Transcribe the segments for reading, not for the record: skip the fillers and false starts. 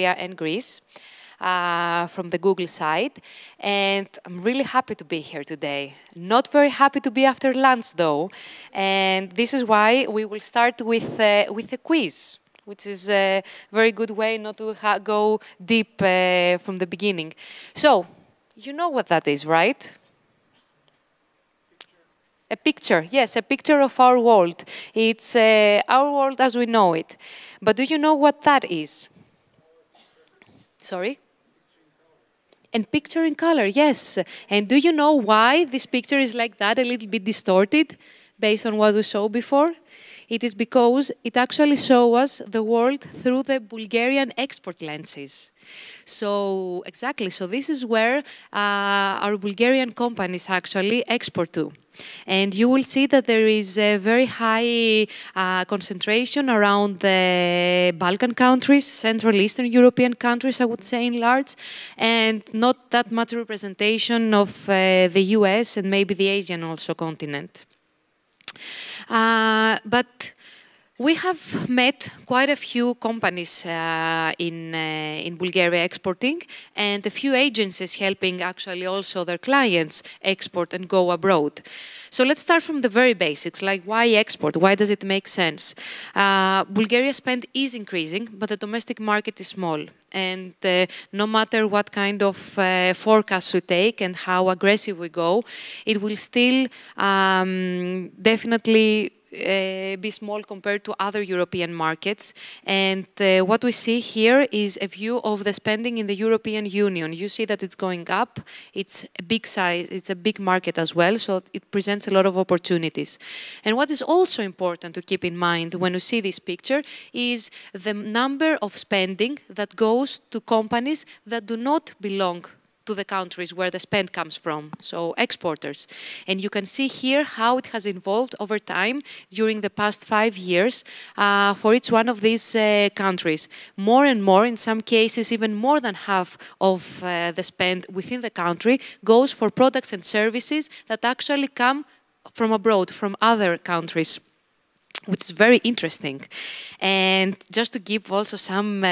Bulgaria and Greece from the Google side. And I'm really happy to be here today. Not very happy to be after lunch, though. And this is why we will start with a quiz, which is a very good way not to go deep from the beginning. So, you know what that is, right? A picture, yes, a picture of our world. It's our world as we know it. But do you know what that is? Sorry? And picture in color, yes. And do you know why this picture is like that, a little bit distorted, based on what we saw before? It is because it actually shows us the world through the Bulgarian export lenses. So, exactly, so this is where our Bulgarian companies actually export to. And you will see that there is a very high concentration around the Balkan countries, Central Eastern European countries, I would say in large, and not that much representation of the US and maybe the Asian also continent. But we have met quite a few companies in Bulgaria exporting and a few agencies helping actually also their clients export and go abroad. So let's start from the very basics, like why export? Why does it make sense? Bulgaria spend is increasing, but the domestic market is small. And no matter what kind of forecast we take and how aggressive we go, it will still definitely be small compared to other European markets. And what we see here is a view of the spending in the European Union. You see that it's going up. It's a big size. It's a big market as well. So it presents a lot of opportunities. And what is also important to keep in mind when you see this picture is the number of spending that goes to companies that do not belong to the countries where the spend comes from, so exporters. And you can see here how it has evolved over time during the past 5 years for each one of these countries. More and more, in some cases, even more than half of the spend within the country goes for products and services that actually come from abroad, from other countries, which is very interesting. And just to give also some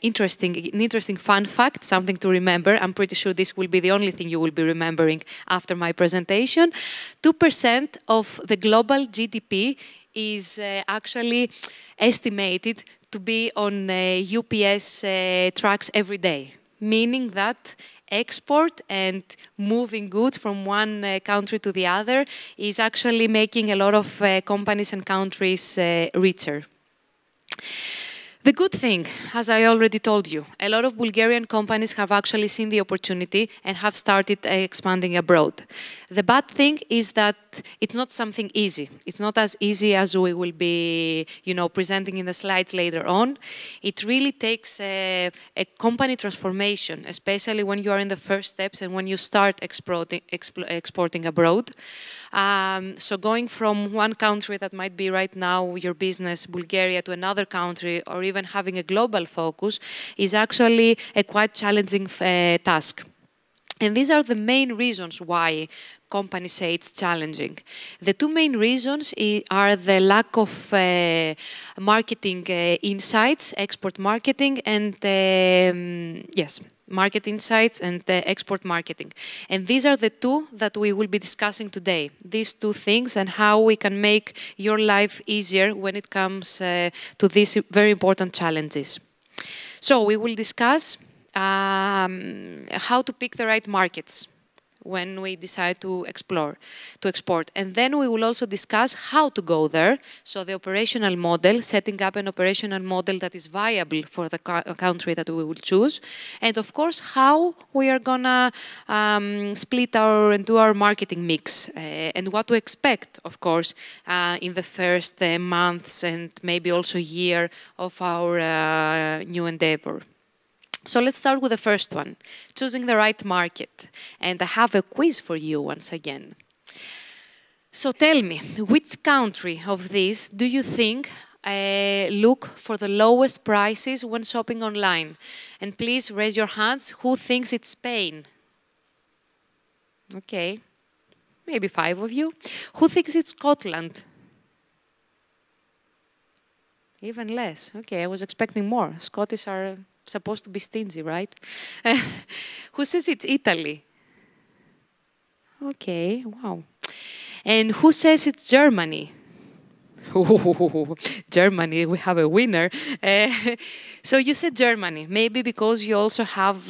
interesting fun fact, something to remember, I'm pretty sure this will be the only thing you will be remembering after my presentation. 2% of the global GDP is actually estimated to be on UPS trucks every day, meaning that export and moving goods from one country to the other is actually making a lot of companies and countries richer. The good thing, as I already told you, a lot of Bulgarian companies have actually seen the opportunity and have started expanding abroad. The bad thing is that it's not something easy. It's not as easy as we will be, presenting in the slides later on. It really takes a company transformation, especially when you are in the first steps and when you start exporting abroad. So going from one country that might be right now your business, Bulgaria, to another country, or even having a global focus is actually a quite challenging task. And these are the main reasons why companies say it's challenging. The two main reasons are the lack of marketing insights, export marketing, and market insights and export marketing. And these are the two that we will be discussing today. These two things and how we can make your life easier when it comes to these very important challenges. So we will discuss how to pick the right markets when we decide to export. And then we will also discuss how to go there. So the operational model, setting up an operational model that is viable for the country that we will choose. And of course, how we are gonna split and do our marketing mix and what to expect, of course, in the first months and maybe also year of our new endeavor. So let's start with the first one, choosing the right market. And I have a quiz for you once again. So tell me, which country of these do you think look for the lowest prices when shopping online? And please raise your hands. Who thinks it's Spain? Okay, maybe 5 of you. Who thinks it's Scotland? Even less. Okay, I was expecting more. Scottish are supposed to be stingy, right? Who says it's Italy? Okay, wow. And who says it's Germany? Germany, we have a winner. So you said Germany, maybe because you also have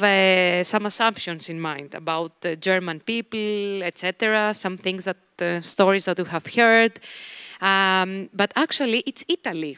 some assumptions in mind about German people, etc., some things that, stories that you have heard. But actually, it's Italy.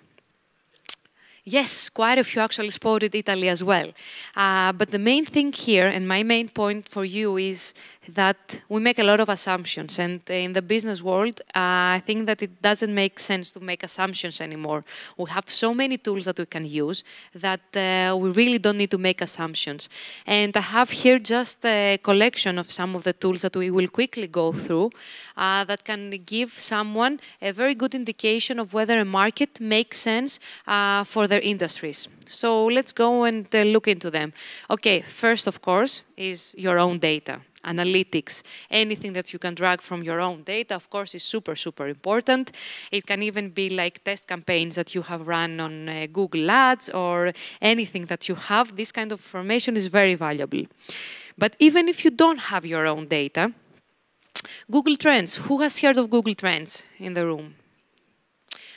Yes, quite a few actually spotted Italy as well. But the main thing here, and my main point for you, is that we make a lot of assumptions. And in the business world, I think that it doesn't make sense to make assumptions anymore. We have so many tools that we can use that we really don't need to make assumptions. And I have here just a collection of some of the tools that we will quickly go through that can give someone a very good indication of whether a market makes sense for their industries. So let's go and look into them. Okay, first, of course, is your own data. Analytics, anything that you can drag from your own data, of course, is super, super important. It can even be like test campaigns that you have run on Google Ads or anything that you have. This kind of information is very valuable. But even if you don't have your own data, Google Trends, who has heard of Google Trends in the room?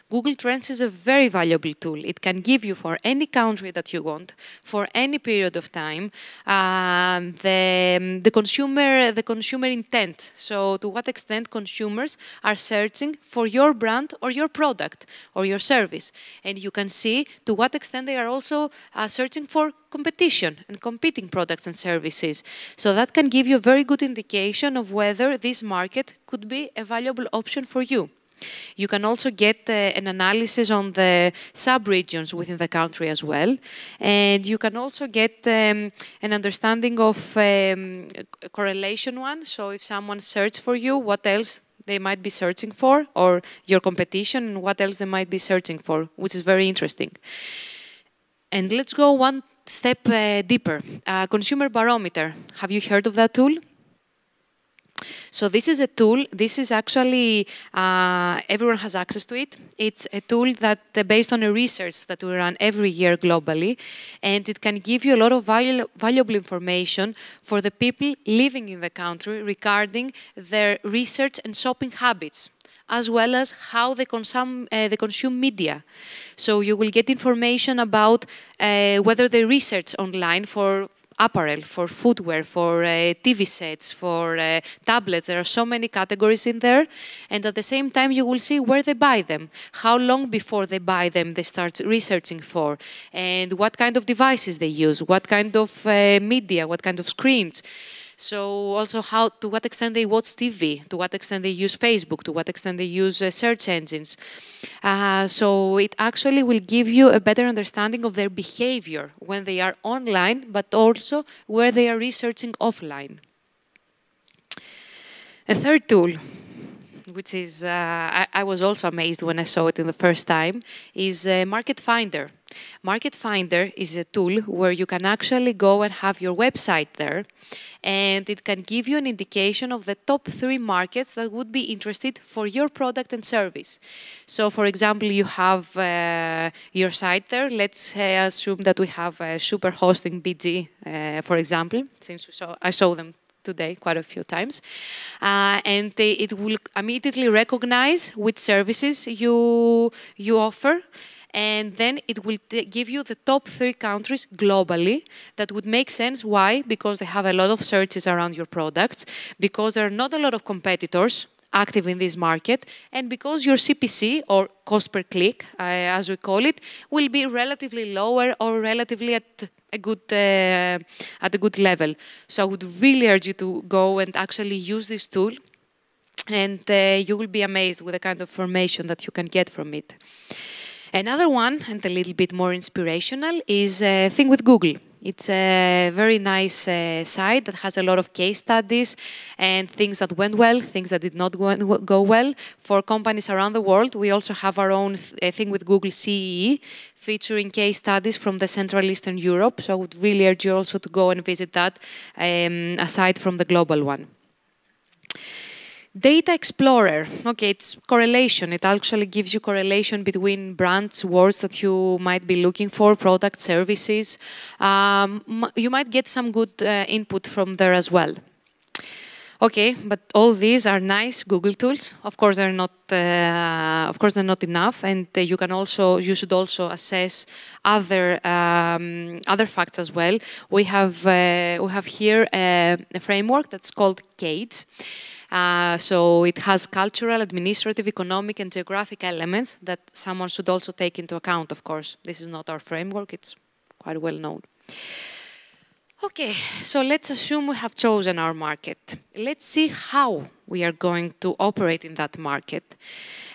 Google Trends is a very valuable tool. It can give you for any country that you want, for any period of time, the consumer intent. So to what extent consumers are searching for your brand or your product or your service. And you can see to what extent they are also searching for competition and competing products and services. So that can give you a very good indication of whether this market could be a valuable option for you. You can also get an analysis on the sub-regions within the country as well. And you can also get an understanding of correlation one. So if someone searches for you, what else they might be searching for, or your competition, and what else they might be searching for, which is very interesting. And let's go one step deeper. Consumer barometer. Have you heard of that tool? So this is a tool, this is actually, everyone has access to it. It's a tool that based on a research that we run every year globally, and it can give you a lot of valuable information for the people living in the country regarding their research and shopping habits, as well as how they consume media. So you will get information about whether they research online for apparel, for footwear, for TV sets, for tablets. There are so many categories in there. And at the same time, you will see where they buy them, how long before they buy them they start researching for, and what kind of devices they use, what kind of media, what kind of screens. So also to what extent they watch TV, to what extent they use Facebook, to what extent they use search engines. So it actually will give you a better understanding of their behavior when they are online, but also where they are researching offline. A third tool, which is, I was also amazed when I saw it in the first time, is Market Finder. Market Finder is a tool where you can actually go and have your website there, and it can give you an indication of the top 3 markets that would be interested for your product and service. So, for example, you have your site there. Let's assume that we have Super Hosting BG, for example, since I saw them today quite a few times. And it will immediately recognize which services you offer. And then it will give you the top 3 countries globally that would make sense. Why? Because they have a lot of searches around your products, because there are not a lot of competitors active in this market, and because your CPC, or cost per click, as we call it, will be relatively lower or relatively at a good level. So I would really urge you to go and actually use this tool, and you will be amazed with the kind of information that you can get from it. Another one, and a little bit more inspirational, is Think with Google. It's a very nice site that has a lot of case studies and things that went well, things that did not go well for companies around the world. We also have our own Think with Google CEE, featuring case studies from the Central Eastern Europe. So I would really urge you also to go and visit that, aside from the global one. Data Explorer, okay, it's correlation. It actually gives you correlation between brands, words that you might be looking for, product, services. You might get some good input from there as well. Okay, but all these are nice Google tools. Of course, they're not. They're not enough, and you should also assess other facts as well. We have here a framework that's called CADE. So it has cultural, administrative, economic, and geographic elements that someone should also take into account. Of course, this is not our framework; it's quite well known. Okay, so let's assume we have chosen our market. Let's see how we are going to operate in that market.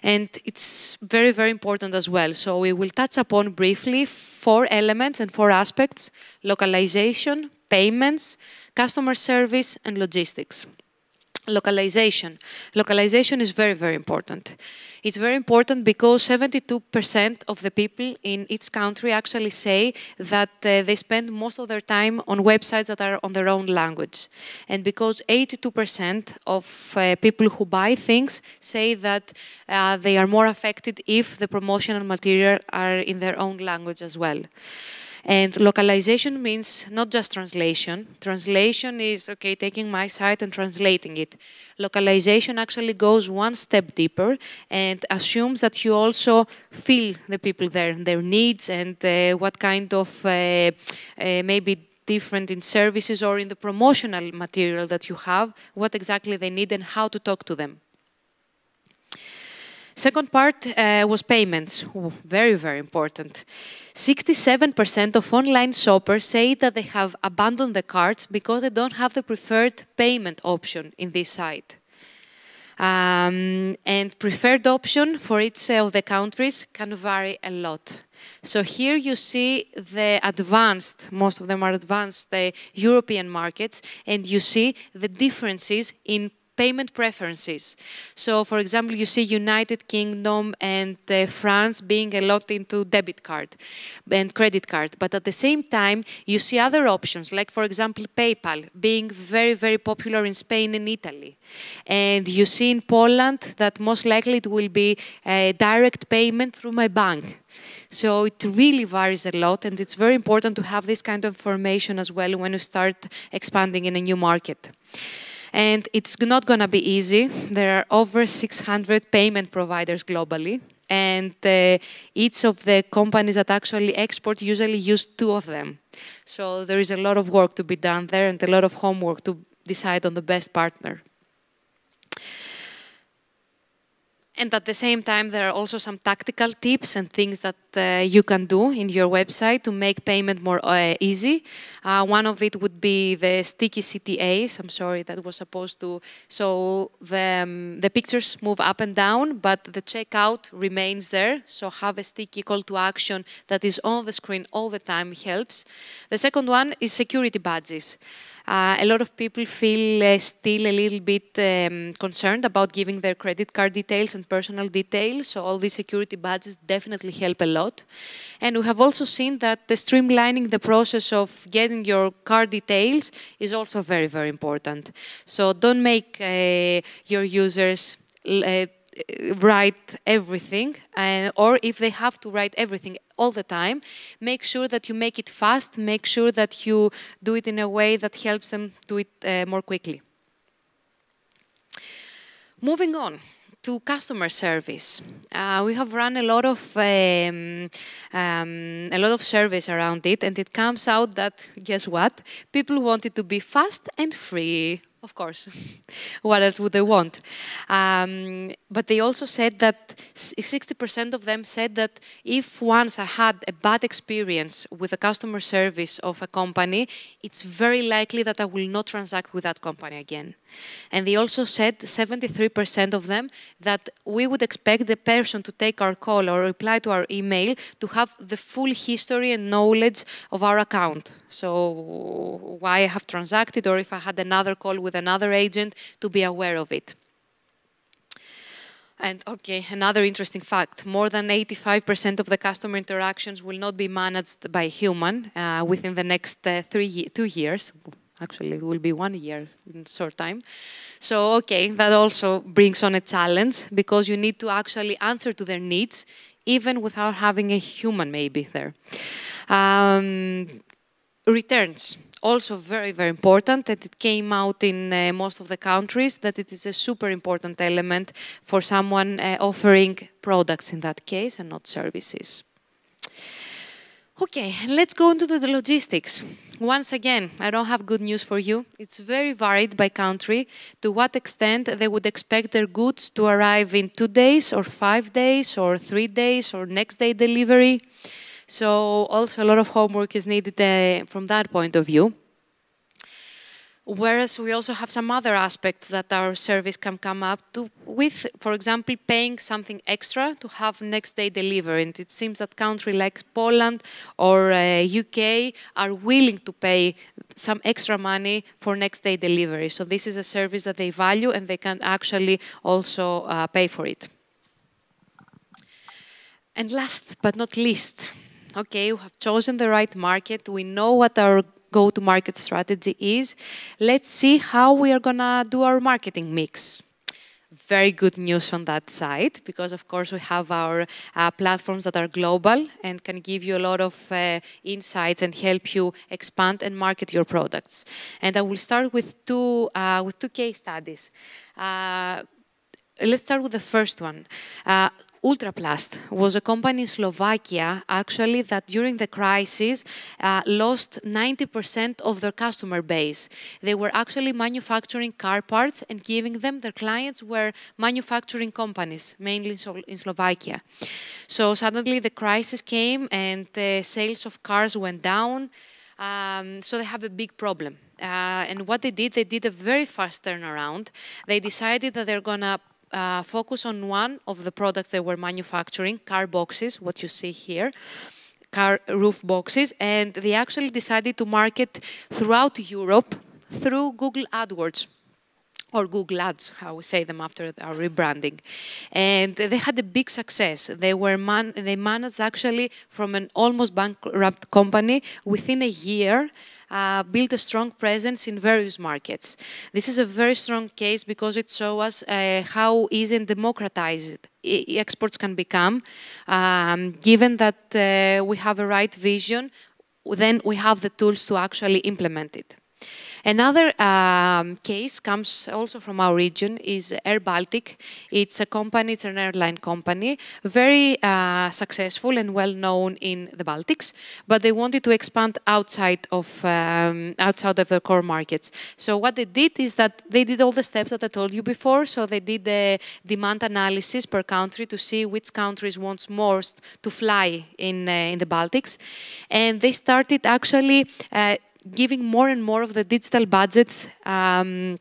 And it's very, very important as well. So we will touch upon briefly 4 elements and 4 aspects: localization, payments, customer service, and logistics. Localization. Localization is very, very important. It's very important because 72% of the people in each country actually say that they spend most of their time on websites that are on their own language. And because 82% of people who buy things say that they are more affected if the promotional material are in their own language as well. And localization means not just translation. Translation is, okay, taking my site and translating it. Localization actually goes one step deeper and assumes that you also feel the people there, their needs, and what kind of maybe different in services or in the promotional material that you have, what exactly they need and how to talk to them. Second part was payments. Ooh, very, very important. 67% of online shoppers say that they have abandoned the carts because they don't have the preferred payment option in this site. And preferred option for each of the countries can vary a lot. So here you see the advanced, most of them are advanced, the European markets, and you see the differences in payment preferences. So, for example, you see United Kingdom and France being a lot into debit card and credit card. But at the same time, you see other options, like, for example, PayPal being very, very popular in Spain and Italy. And you see in Poland that most likely it will be a direct payment through my bank. So it really varies a lot, and it's very important to have this kind of information as well when you start expanding in a new market. And it's not going to be easy. There are over 600 payment providers globally. And each of the companies that actually export usually use 2 of them. So there is a lot of work to be done there and a lot of homework to decide on the best partner. And at the same time, there are also some tactical tips and things that you can do in your website to make payment more easy. One of it would be the sticky CTAs. I'm sorry, that was supposed to... So the pictures move up and down, but the checkout remains there. So have a sticky call to action that is on the screen all the time helps. The second one is security badges. A lot of people feel still a little bit concerned about giving their credit card details and personal details. So all these security badges definitely help a lot. And we have also seen that streamlining the process of getting your card details is also very, very important. So don't make your users write everything, or if they have to write everything all the time, make sure that you make it fast, make sure that you do it in a way that helps them do it more quickly. Moving on to customer service. We have run a lot of surveys around it, and it comes out that, guess what? People want it to be fast and free. Of course. What else would they want? But they also said that 60% of them said that if once I had a bad experience with the customer service of a company, it's very likely that I will not transact with that company again. And they also said, 73% of them, that we would expect the person to take our call or reply to our email to have the full history and knowledge of our account. So why I have transacted, or if I had another call with another agent, to be aware of it. And okay, another interesting fact, more than 85% of the customer interactions will not be managed by a human within the next 2 years. Actually, it will be 1 year in short time. So, okay, that also brings on a challenge because you need to actually answer to their needs even without having a human maybe there. Returns, also very, very important, and it came out in most of the countries that it is a super important element for someone offering products in that case and not services. Okay, let's go into the logistics. Once again, I don't have good news for you. It's very varied by country to what extent they would expect their goods to arrive in 2 days or 5 days or 3 days or next day delivery. So also a lot of homework is needed from that point of view. Whereas we also have some other aspects that our service can come up with, for example, paying something extra to have next day delivery. And it seems that countries like Poland or UK are willing to pay some extra money for next day delivery. So this is a service that they value and they can actually also pay for it. And last but not least, okay, we have chosen the right market. We know what our go-to-market strategy is. Let's see how we are gonna do our marketing mix. Very good news on that side, because of course we have our platforms that are global and can give you a lot of insights and help you expand and market your products. And I will start with two case studies. Let's start with the first one. Ultraplast was a company in Slovakia, actually, that during the crisis lost 90% of their customer base. They were actually manufacturing car parts and giving them, their clients were manufacturing companies, mainly in Slovakia. So suddenly the crisis came and the sales of cars went down. So they have a big problem. And what they did a very fast turnaround. They decided that they're gonna focus on one of the products they were manufacturing, car boxes, what you see here, car roof boxes, and they actually decided to market throughout Europe through Google AdWords, or Google Ads, how we say them after our rebranding. And they had a big success. They managed actually from an almost bankrupt company within a year, built a strong presence in various markets. This is a very strong case because it shows us how easy and democratized exports can become. Given that we have a right vision, then we have the tools to actually implement it. Another case comes also from our region is Air Baltic. It's a company, it's an airline company, very successful and well known in the Baltics, but they wanted to expand outside of their core markets. So what they did is that they did all the steps that I told you before. So they did the demand analysis per country to see which countries wants most to fly in the Baltics, and they started actually giving more and more of the digital budgets in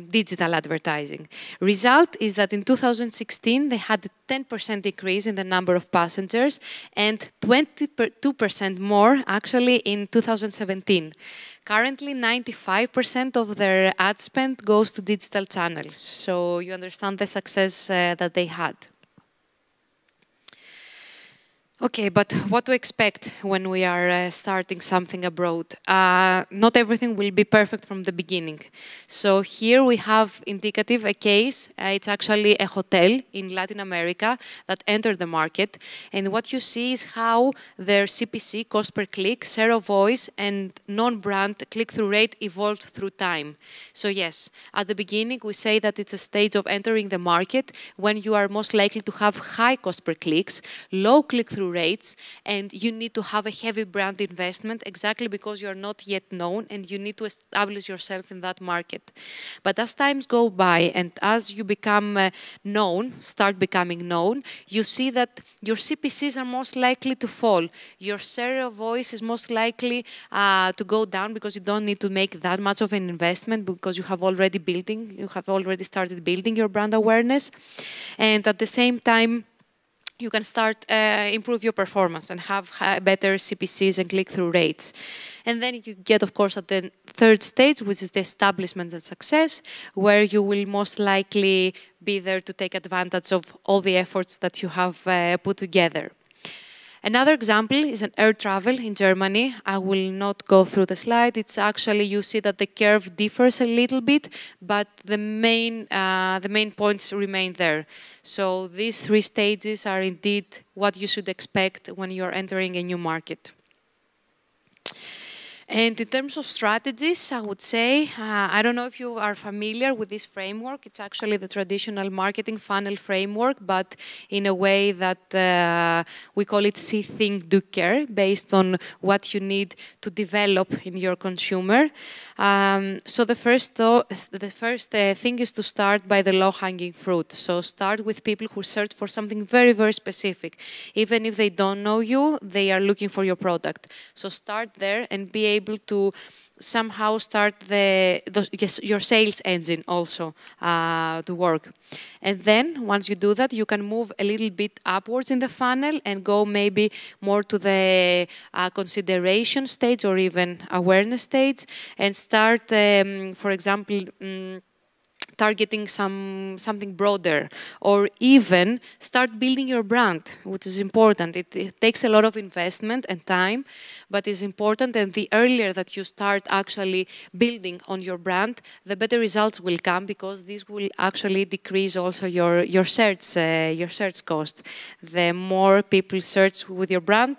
digital advertising. Result is that in 2016 they had a 10% increase in the number of passengers and 22% more actually in 2017. Currently 95% of their ad spend goes to digital channels. So you understand the success that they had. Okay, but what to expect when we are starting something abroad? Not everything will be perfect from the beginning. So here we have indicative, a case. It's actually a hotel in Latin America that entered the market. And what you see is how their CPC, cost per click, share of voice, and non-brand click-through rate evolved through time. So yes, at the beginning we say that it's a stage of entering the market when you are most likely to have high cost per clicks, low click-through rates, and you need to have a heavy brand investment exactly because you're not yet known and you need to establish yourself in that market. But as times go by and as you become known, start becoming known, you see that your CPCs are most likely to fall. Your share of voice is most likely to go down because you don't need to make that much of an investment because you have already started building your brand awareness. And at the same time, you can start improve your performance and have better CPCs and click-through rates. And then you get, of course, at the third stage, which is the establishment and success, where you will most likely be there to take advantage of all the efforts that you have put together. Another example is an air travel in Germany. I will not go through the slide. It's actually, you see that the curve differs a little bit, but the main points remain there. So these 3 stages are indeed what you should expect when you're entering a new market. And in terms of strategies, I would say, I don't know if you are familiar with this framework. It's actually the traditional marketing funnel framework, but in a way that we call it see, think, do, care, based on what you need to develop in your consumer. So the first thing is to start by the low-hanging fruit. So start with people who search for something very, very specific. Even if they don't know you, they are looking for your product. So start there and be able to somehow start your sales engine also to work. And then once you do that, you can move a little bit upwards in the funnel and go maybe more to the consideration stage or even awareness stage and start, for example, targeting something broader, or even start building your brand, which is important. It takes a lot of investment and time, but it's important, and the earlier that you start actually building on your brand, the better results will come, because this will actually decrease also your search cost. The more people search with your brand,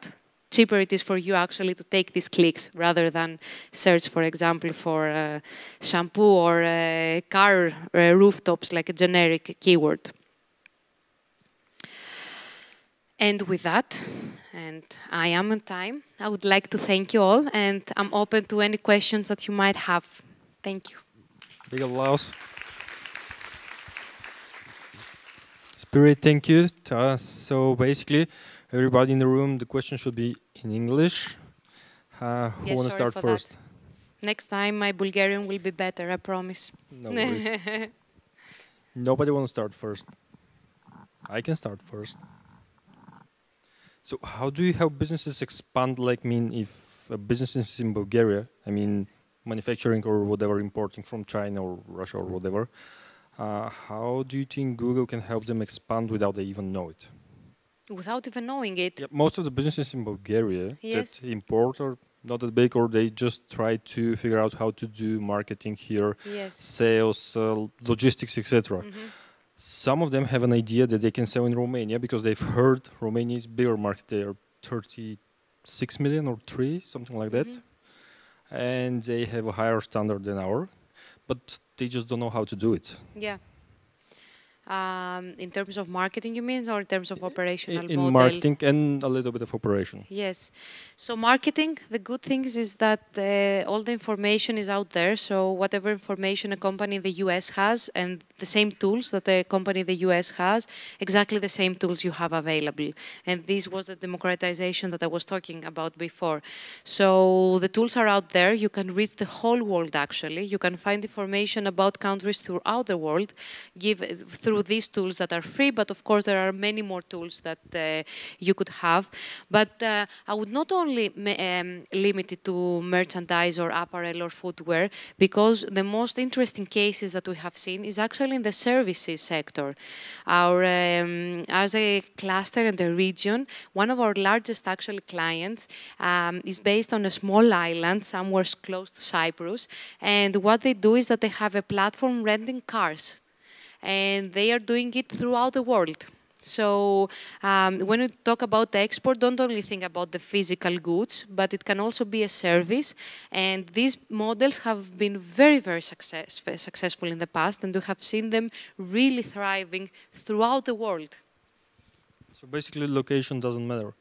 cheaper it is for you actually to take these clicks rather than search, for example, for shampoo or car rooftops, like a generic keyword. And with that, and I am on time, I would like to thank you all, and I'm open to any questions that you might have. Thank you. Big applause. Spirit, thank you. So basically, everybody in the room, the question should be in English. Who want to start first? That. Next time, my Bulgarian will be better, I promise. No worries. Nobody want to start first. I can start first. So how do you help businesses expand? Like, if a business is in Bulgaria, manufacturing or whatever, importing from China or Russia or whatever, how do you think Google can help them expand without they even know it? Without even knowing it? Yeah, most of the businesses in Bulgaria that import are not that big, or they just try to figure out how to do marketing here, sales, logistics, etc. Some of them have an idea that they can sell in Romania because they've heard Romania is bigger market. They are 36 million or 3, something like that. And they have a higher standard than ours, but they just don't know how to do it. Yeah. In terms of marketing, you mean, or in terms of operational model? In marketing and a little bit of operation. Yes. So marketing, the good thing is that all the information is out there. So whatever information a company in the US has, and the same tools that a company in the US has, exactly the same tools you have available. And this was the democratization that I was talking about before. So the tools are out there. You can reach the whole world, actually. You can find information about countries throughout the world, through these tools that are free, but of course there are many more tools that you could have. But I would not only limit it to merchandise or apparel or footwear, because the most interesting cases that we have seen is actually in the services sector. As a cluster in the region, one of our largest actually clients is based on a small island somewhere close to Cyprus, and what they do is that they have a platform renting cars. And they are doing it throughout the world. So when we talk about the export, don't only think about the physical goods, but it can also be a service. And these models have been very, very successful in the past, and we have seen them really thriving throughout the world. So basically, location doesn't matter,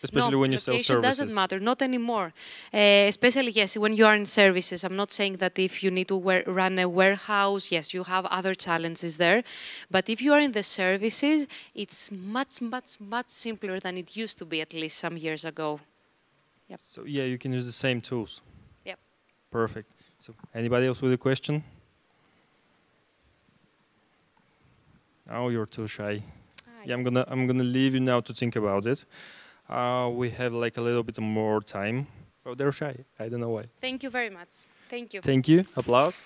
especially when you sell services. Location doesn't matter, not anymore. Especially, yes, when you are in services. I'm not saying that if you need to run a warehouse, yes, you have other challenges there. But if you are in the services, it's much, much, much simpler than it used to be, at least some years ago. Yep. So yeah, you can use the same tools. Yep. Perfect. So anybody else with a question? Oh, you're too shy. Yeah, I'm gonna leave you now to think about it. We have like a little bit more time. Oh, they're shy. I don't know why. Thank you very much. Thank you. Thank you. Applause.